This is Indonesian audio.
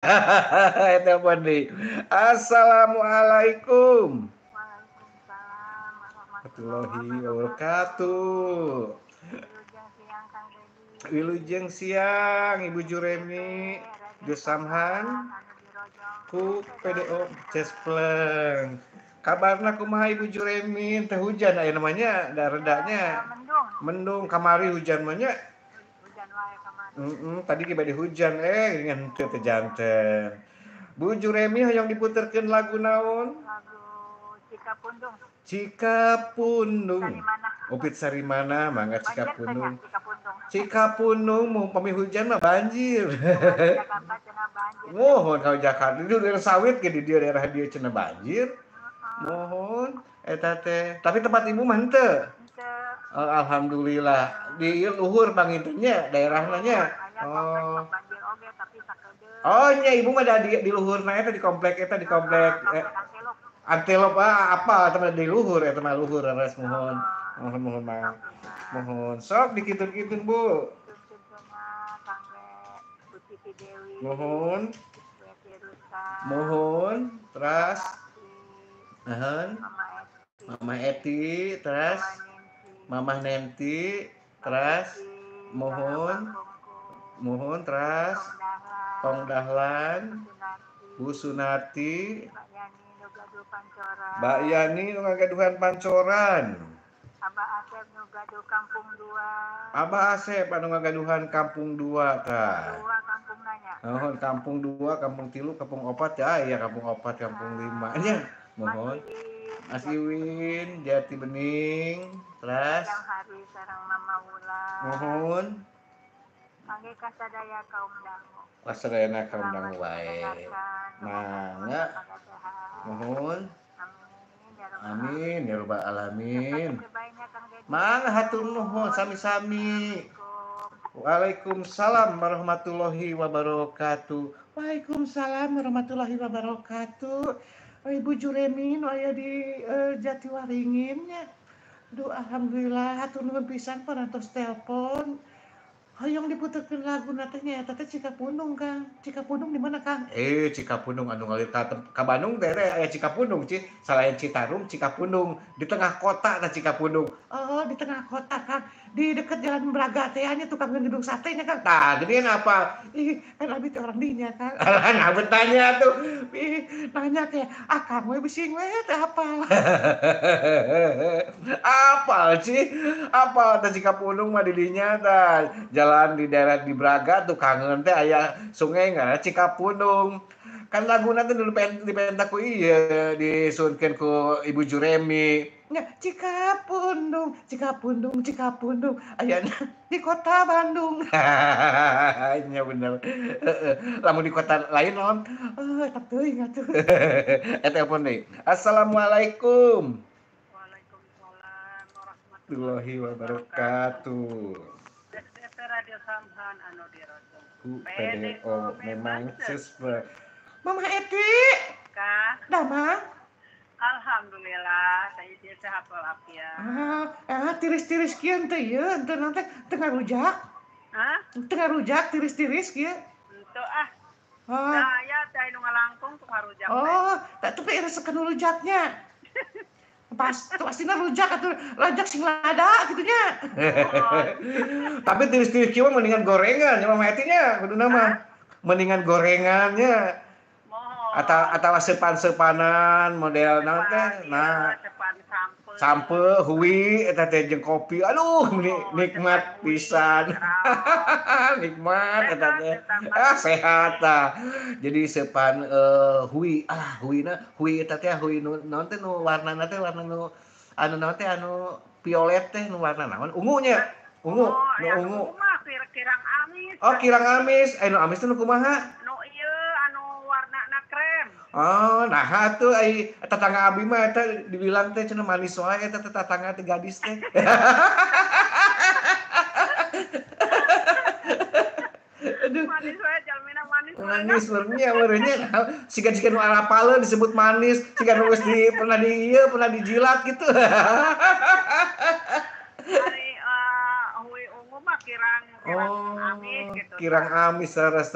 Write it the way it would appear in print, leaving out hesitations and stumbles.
Telepon deui. Assalamualaikum Waalaikumsalam warahmatullahi warahmatullahi wabarakatuh. wabarakatuh. Wilujeng siang Kang Dedi. Wilujeng siang Ibu PT Juremi, Raden Gesamhan Samhan anu dirojong ku PDO PDO Cespleng. Cespleng. Kabarna kumaha Ibu Juremi? Teh hujan aya namanya, da redanya. Mendung. Mendung kamari hujan mah nya. Hujan wae kamari. Tadi ge bade hujan ngan teu teh janten. Bu Juremi hoyong diputerkeun lagu naon? Lagu Cikapundung. Cikapundung. Sarimana. Upit Sarimana, mangga Banjir teh nya Cikapundung. Cikapundung. Cikapundung mau pami hujan mah banjir. Di Jakarta cenah banjir. Mohon kalau Jakarta di daerah sawit ke di daerah dia cenah banjir. Mohon eta teh. Tapi tempat ibu mah henteu. Henteu. Alhamdulillah. Di luhur pangintennya daerahna nya. Aya kompleks banjir oge tapi sakedeung. Oh nya ibu mah di luhurna eta di komplek eta di komplek Antelop. Antelop apa teman di luhur eta mah luhur res mohon. Mohon mah. Mohon sok dikitun-kitun Bu. Tuntunnya Kangge Putri Dewi. Mohon. Weti Rusa. Mohon. Teras. Mama Mama Eti, teras. Mama Nenti, teras. Mohon teras. Kong Dahlan. Bu Sunati. Mbak Yani nu ngagaduhan pancoran. Abah Asep nu gaduh Kampung 2. Abah Asep anu ngagaduhan Kampung 2 tah. 2 kampung nanya. Mohon Kampung 2, Kampung 3, Kampung 4 ya Kampung 4, Kampung 5 nya. Mohon. Mas Iwin, Jati Bening, teras. Yang hari sareng Mama Wulan. Mohon. Kangge kasadaya kaum dangu. Kasadayana kaum dangu wae. Mangga. Mohon. Amin ya rabbal alamin. Mangga hatur nuhun sami-sami. Waalaikumsalam warahmatullahi wabarakatuh. Waalaikumsalam warahmatullahi wabarakatuh. Ibu Juremi nu aya di Jatiwaringin nya. Duh alhamdulillah hatur nuhun pisan parantos telepon. Hoyong diputerkeun laguna teh nya eta teh Cikapundung Kang. Cikapundung di mana Kang? Cikapundung anu ngalita ka Bandung teh aya Cikapundung Ci. Selain Citarum, Cikapundung di tengah kota tah Cikapundung. Oh, di tengah kota Kang. Di dekat Jalan Braga teh nya tukang gedung sate nya Kang. Tah, gedean apa? Ih, kan abi teh orang dinya Kang. Alah, ngabet tanya tuh. Ih, nanya teh, Kang we bising we teh apal. Apal sih? Apal teh Cikapundung mah di dinya tah. Jalan di daerah di Braga tuh kangen teh aya sungai ngaranna Cikapundung. Kan laguna teh dulu dipenta ku ieu disunkeun ku Ibu Juremi. Nya Cikapundung, Cikapundung, Cikapundung ayana di kota Bandung. Nya bener. Heeh. Lamun di kota lain naon? Eta teuing atuh. Telepon deui. Assalamualaikum Waalaikumsalam warahmatullahi wabarakatuh. PT Radio Samhan anu dirojong. PDO memang Cespleng. Mama Eti. Kah? Damang. Alhamdulillah, saya sehat walafiat. Tiris-tiris kieu teh ieu, henteu nanti teu ngarujak. Hah? Teu ngarujak tiris-tiris kieu. Henteu Saya teh nu ngalangkung teu ngarujak. Tapi resekeun rujaknya. Pastina rujak atuh rujak sing lada gitu nya. Tapi tiris-tiris kieu mendingan gorengan, Mama Eti nya kuduna mah. Mendingan gorengannya. Atawa sepan-sepanan model naon teh. Nah, sampe huwi eta teh jeung kopi. Aduh, nikmat pisan. Nikmat eta teh. Sehat tah. Jadi sepan huwi. Huwi eta teh huwi naon teh nu warnana teh warna nu anu naon teh anu violet teh nu warna naon? Ungu nya. Ungu. Ungu. Kirang amis. Oh, kirang amis. Nu amis teh nu kumaha? Nah tuh tetangga abi mah eta dibilang teh cenah manis wae eta tetangga teh gadis teh. Aduh. Manis wae jalmina manis. Manis beurnya siga-siga nu alapaleun disebut manis, siga nu geus pernah dijilat gitu. Hari huwi ungu mah kirang amis gitu. Kirang amis saras.